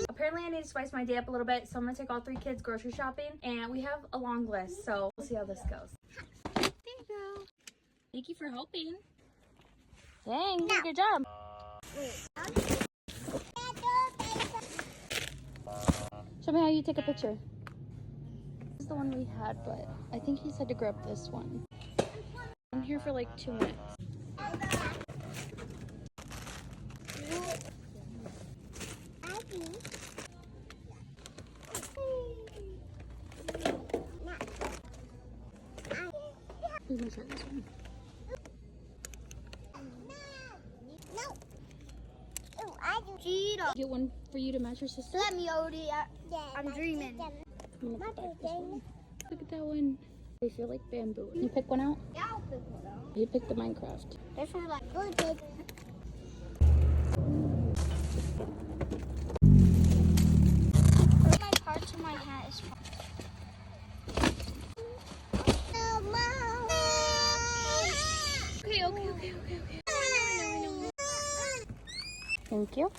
Apparently I need to spice my day up a little bit, so I'm gonna take all 3 kids grocery shopping, and we have a long list, so we'll see how this goes. There you go. Thank you for helping. Dang, you did a good job. Show me how you take a picture. This is the one we had, but I think he said to grab this one. I'm here for like 2 minutes. We're gonna try this one. Get one for you to match your sister. Let me, Odie. I'm dreaming. I'm gonna put back this one. Look at that one. They feel like bamboo. You pick one out? Yeah, I'll pick one out. You pick the Minecraft. This one's like good. My parts of my hat is fun. Okay. Thank you.